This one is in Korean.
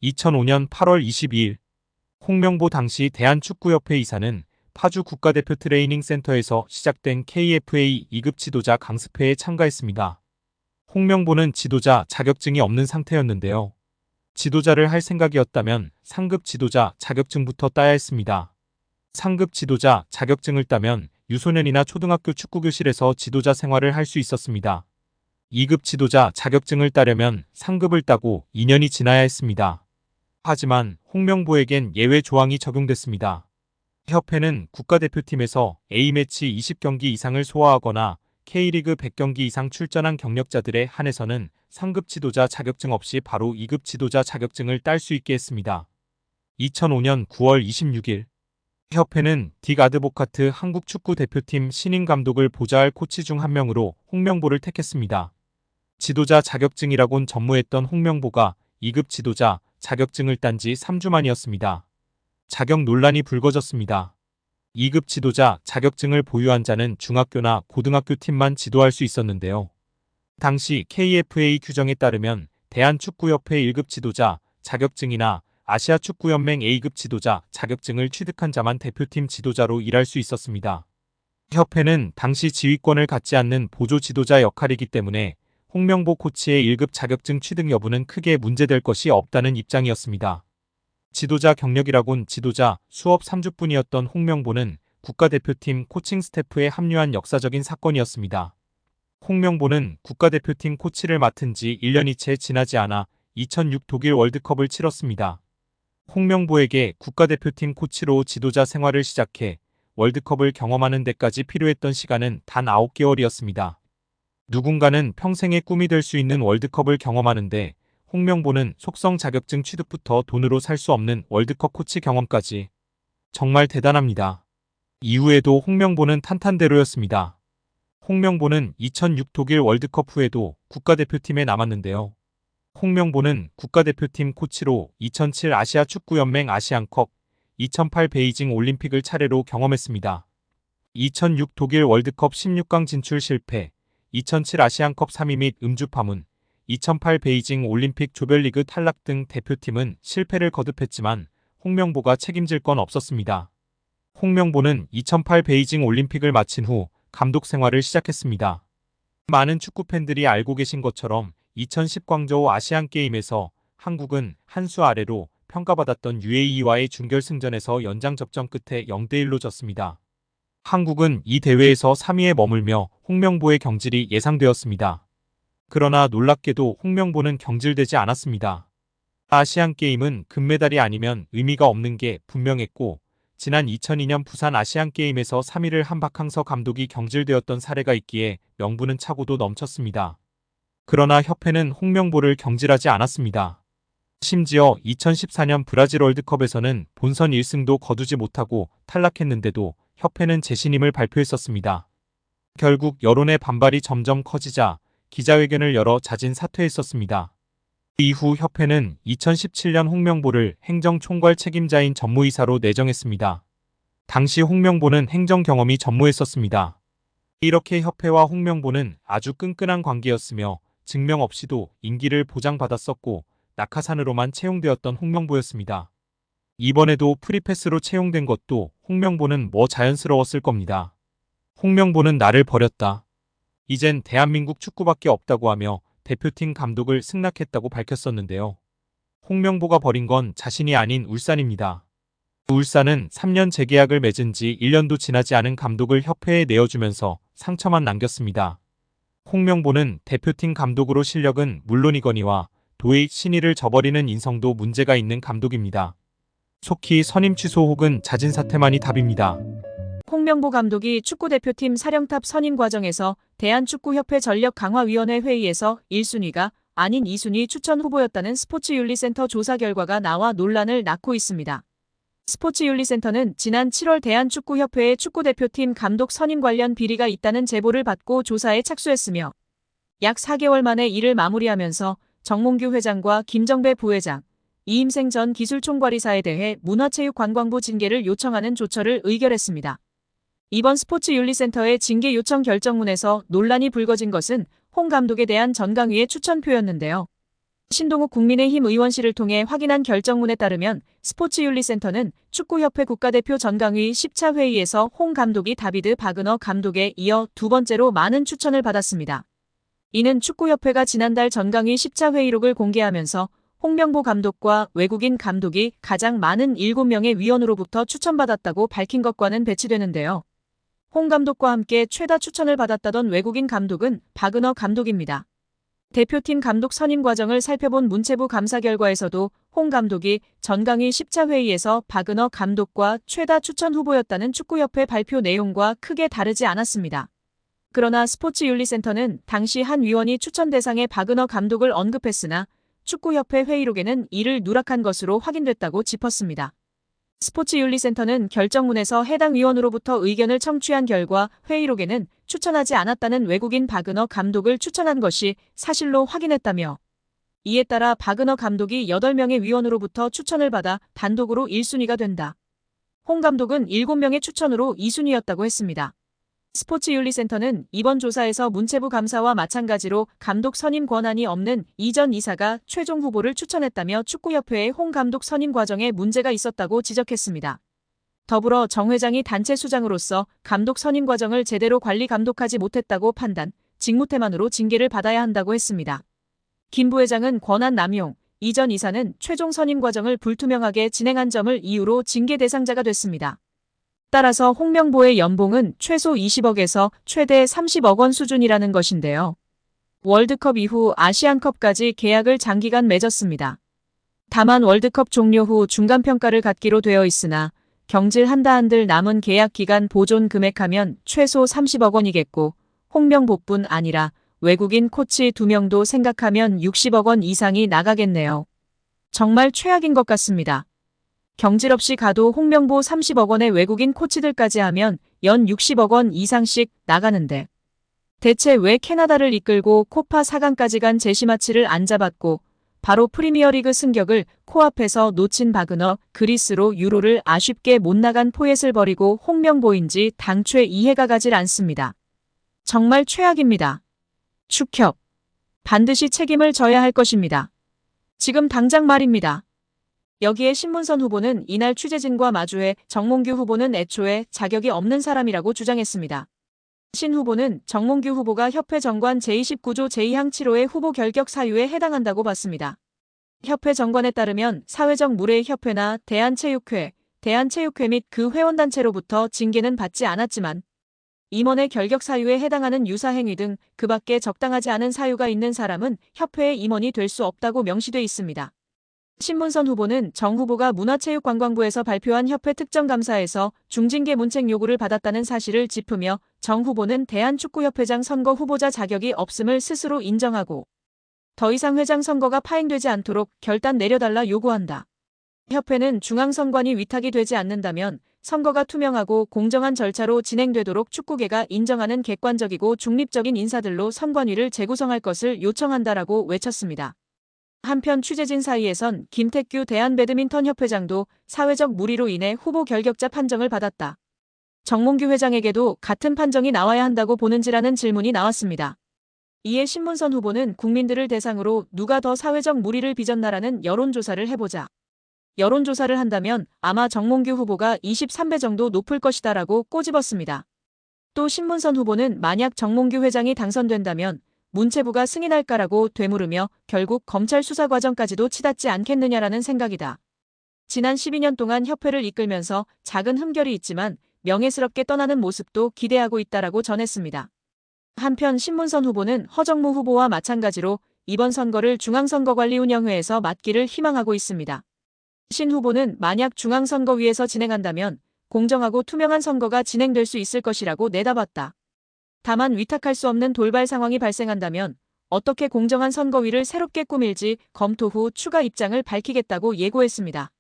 2005년 8월 22일 홍명보 당시 대한축구협회 이사는 파주 국가대표 트레이닝 센터에서 시작된 KFA 2급 지도자 강습회에 참가했습니다. 홍명보는 지도자 자격증이 없는 상태였는데요. 지도자를 할 생각이었다면 상급 지도자 자격증부터 따야 했습니다. 상급 지도자 자격증을 따면 유소년이나 초등학교 축구교실에서 지도자 생활을 할 수 있었습니다. 2급 지도자 자격증을 따려면 상급을 따고 2년이 지나야 했습니다. 하지만 홍명보에겐 예외 조항이 적용됐습니다. 협회는 국가대표팀에서 A매치 20경기 이상을 소화하거나 K리그 100경기 이상 출전한 경력자들에 한해서는 상급 지도자 자격증 없이 바로 2급 지도자 자격증을 딸 수 있게 했습니다. 2005년 9월 26일 협회는 딕 아드보카트 한국 축구 대표팀 신인 감독을 보좌할 코치 중 한 명으로 홍명보를 택했습니다. 지도자 자격증이라곤 전무했던 홍명보가 2급 지도자 자격증을 딴 지 3주 만이었습니다. 자격 논란이 불거졌습니다. 2급 지도자 자격증을 보유한 자는 중학교나 고등학교 팀만 지도할 수 있었는데요. 당시 KFA 규정에 따르면 대한축구협회 1급 지도자 자격증이나 아시아축구연맹 A급 지도자 자격증을 취득한 자만 대표팀 지도자로 일할 수 있었습니다. 협회는 당시 지휘권을 갖지 않는 보조 지도자 역할이기 때문에 홍명보 코치의 1급 자격증 취득 여부는 크게 문제될 것이 없다는 입장이었습니다. 지도자 경력이라곤 지도자 수업 3주뿐이었던 홍명보는 국가대표팀 코칭 스태프에 합류한 역사적인 사건이었습니다. 홍명보는 국가대표팀 코치를 맡은 지 1년이 채 지나지 않아 2006 독일 월드컵을 치렀습니다. 홍명보에게 국가대표팀 코치로 지도자 생활을 시작해 월드컵을 경험하는 데까지 필요했던 시간은 단 9개월이었습니다. 누군가는 평생의 꿈이 될 수 있는 월드컵을 경험하는데 홍명보는 속성 자격증 취득부터 돈으로 살 수 없는 월드컵 코치 경험까지 정말 대단합니다. 이후에도 홍명보는 탄탄대로였습니다. 홍명보는 2006 독일 월드컵 후에도 국가대표팀에 남았는데요. 홍명보는 국가대표팀 코치로 2007 아시아축구연맹 아시안컵, 2008 베이징 올림픽을 차례로 경험했습니다. 2006 독일 월드컵 16강 진출 실패, 2007 아시안컵 3위 및 음주 파문, 2008 베이징 올림픽 조별리그 탈락 등 대표팀은 실패를 거듭했지만 홍명보가 책임질 건 없었습니다. 홍명보는 2008 베이징 올림픽을 마친 후 감독 생활을 시작했습니다. 많은 축구팬들이 알고 계신 것처럼 2010 광저우 아시안게임에서 한국은 한 수 아래로 평가받았던 UAE와의 준결승전에서 연장 접전 끝에 0대1로 졌습니다. 한국은 이 대회에서 3위에 머물며 홍명보의 경질이 예상되었습니다. 그러나 놀랍게도 홍명보는 경질되지 않았습니다. 아시안게임은 금메달이 아니면 의미가 없는 게 분명했고 지난 2002년 부산 아시안게임에서 3위를 한 박항서 감독이 경질되었던 사례가 있기에 명분은 차고도 넘쳤습니다. 그러나 협회는 홍명보를 경질하지 않았습니다. 심지어 2014년 브라질 월드컵에서는 본선 1승도 거두지 못하고 탈락했는데도 협회는 재신임을 발표했었습니다. 결국 여론의 반발이 점점 커지자 기자회견을 열어 자진 사퇴했었습니다. 이후 협회는 2017년 홍명보를 행정총괄 책임자인 전무이사로 내정했습니다. 당시 홍명보는 행정 경험이 전무했었습니다. 이렇게 협회와 홍명보는 아주 끈끈한 관계였으며 증명 없이도 임기를 보장받았었고 낙하산으로만 채용되었던 홍명보였습니다. 이번에도 프리패스로 채용된 것도 홍명보는 뭐 자연스러웠을 겁니다. 홍명보는 나를 버렸다. 이젠 대한민국 축구밖에 없다고 하며 대표팀 감독을 승낙했다고 밝혔었는데요. 홍명보가 버린 건 자신이 아닌 울산입니다. 울산은 3년 재계약을 맺은 지 1년도 지나지 않은 감독을 협회에 내어주면서 상처만 남겼습니다. 홍명보는 대표팀 감독으로 실력은 물론이거니와 도의 신의를 저버리는 인성도 문제가 있는 감독입니다. 속히 선임 취소 혹은 자진 사퇴만이 답입니다. 홍명보 감독이 축구대표팀 사령탑 선임 과정에서 대한축구협회 전력강화위원회 회의에서 1순위가 아닌 2순위 추천 후보였다는 스포츠윤리센터 조사 결과가 나와 논란을 낳고 있습니다. 스포츠윤리센터는 지난 7월 대한축구협회의 축구대표팀 감독 선임 관련 비리가 있다는 제보를 받고 조사에 착수했으며 약 4개월 만에 이를 마무리하면서 정몽규 회장과 김정배 부회장, 이임생 전 기술총괄이사에 대해 문화체육관광부 징계를 요청하는 조처를 의결했습니다. 이번 스포츠윤리센터의 징계 요청 결정문에서 논란이 불거진 것은 홍 감독에 대한 전강위의 추천표였는데요. 신동욱 국민의힘 의원실을 통해 확인한 결정문에 따르면 스포츠윤리센터는 축구협회 국가대표 전강위 10차 회의에서 홍 감독이 다비드 바그너 감독에 이어 두 번째로 많은 추천을 받았습니다. 이는 축구협회가 지난달 전강위 10차 회의록을 공개하면서 홍명보 감독과 외국인 감독이 가장 많은 7명의 위원으로부터 추천받았다고 밝힌 것과는 배치되는데요. 홍 감독과 함께 최다 추천을 받았다던 외국인 감독은 바그너 감독입니다. 대표팀 감독 선임 과정을 살펴본 문체부 감사 결과에서도 홍 감독이 전강위 10차 회의에서 바그너 감독과 최다 추천 후보였다는 축구협회 발표 내용과 크게 다르지 않았습니다. 그러나 스포츠윤리센터는 당시 한 위원이 추천 대상에 바그너 감독을 언급했으나 축구협회 회의록에는 이를 누락한 것으로 확인됐다고 짚었습니다. 스포츠윤리센터는 결정문에서 해당 위원으로부터 의견을 청취한 결과 회의록에는 추천하지 않았다는 외국인 바그너 감독을 추천한 것이 사실로 확인했다며 이에 따라 바그너 감독이 8명의 위원으로부터 추천을 받아 단독으로 1순위가 된다. 홍 감독은 7명의 추천으로 2순위였다고 했습니다. 스포츠윤리센터는 이번 조사에서 문체부 감사와 마찬가지로 감독 선임 권한이 없는 이전 이사가 최종 후보를 추천했다며 축구협회의 홍 감독 선임 과정에 문제가 있었다고 지적했습니다. 더불어 정 회장이 단체 수장으로서 감독 선임 과정을 제대로 관리 감독하지 못했다고 판단, 직무태만으로 징계를 받아야 한다고 했습니다. 김 부회장은 권한 남용, 이전 이사는 최종 선임 과정을 불투명하게 진행한 점을 이유로 징계 대상자가 됐습니다. 따라서 홍명보의 연봉은 최소 20억에서 최대 30억 원 수준이라는 것인데요. 월드컵 이후 아시안컵까지 계약을 장기간 맺었습니다. 다만 월드컵 종료 후 중간평가를 갖기로 되어 있으나 경질 한들 남은 계약 기간 보존 금액하면 최소 30억 원이겠고 홍명보뿐 아니라 외국인 코치 2명도 생각하면 60억 원 이상이 나가겠네요. 정말 최악인 것 같습니다. 경질 없이 가도 홍명보 30억 원의 외국인 코치들까지 하면 연 60억 원 이상씩 나가는데 대체 왜 캐나다를 이끌고 코파 4강까지 간 제시마치를 안 잡았고 바로 프리미어리그 승격을 코앞에서 놓친 바그너 그리스로 유로를 아쉽게 못 나간 포엣을 버리고 홍명보인지 당최 이해가 가질 않습니다. 정말 최악입니다. 축협. 반드시 책임을 져야 할 것입니다. 지금 당장 말입니다. 여기에 신문선 후보는 이날 취재진과 마주해 정몽규 후보는 애초에 자격이 없는 사람이라고 주장했습니다. 신 후보는 정몽규 후보가 협회 정관 제29조 제2항 7호의 후보 결격 사유에 해당한다고 봤습니다. 협회 정관에 따르면 사회적 무례의 협회나 대한체육회 및 그 회원단체로부터 징계는 받지 않았지만 임원의 결격 사유에 해당하는 유사행위 등 그 밖에 적당하지 않은 사유가 있는 사람은 협회의 임원이 될 수 없다고 명시돼 있습니다. 신문선 후보는 정 후보가 문화체육관광부에서 발표한 협회 특정감사에서 중징계 문책 요구를 받았다는 사실을 짚으며 정 후보는 대한축구협회장 선거 후보자 자격이 없음을 스스로 인정하고 더 이상 회장 선거가 파행되지 않도록 결단 내려달라 요구한다. 협회는 중앙선관위 위탁이 되지 않는다면 선거가 투명하고 공정한 절차로 진행되도록 축구계가 인정하는 객관적이고 중립적인 인사들로 선관위를 재구성할 것을 요청한다라고 외쳤습니다. 한편 취재진 사이에선 김택규 대한배드민턴협회장도 사회적 무리로 인해 후보 결격자 판정을 받았다. 정몽규 회장에게도 같은 판정이 나와야 한다고 보는지라는 질문이 나왔습니다. 이에 신문선 후보는 국민들을 대상으로 누가 더 사회적 무리를 빚었나라는 여론조사를 해보자. 여론조사를 한다면 아마 정몽규 후보가 23배 정도 높을 것이다라고 꼬집었습니다. 또 신문선 후보는 만약 정몽규 회장이 당선된다면 문체부가 승인할까라고 되물으며 결국 검찰 수사 과정까지도 치닫지 않겠느냐라는 생각이다. 지난 12년 동안 협회를 이끌면서 작은 흠결이 있지만 명예스럽게 떠나는 모습도 기대하고 있다라고 전했습니다. 한편 신문선 후보는 허정무 후보와 마찬가지로 이번 선거를 중앙선거관리운영회에서 맡기를 희망하고 있습니다. 신 후보는 만약 중앙선거위에서 진행한다면 공정하고 투명한 선거가 진행될 수 있을 것이라고 내다봤다. 다만 위탁할 수 없는 돌발 상황이 발생한다면 어떻게 공정한 선거위를 새롭게 꾸밀지 검토 후 추가 입장을 밝히겠다고 예고했습니다.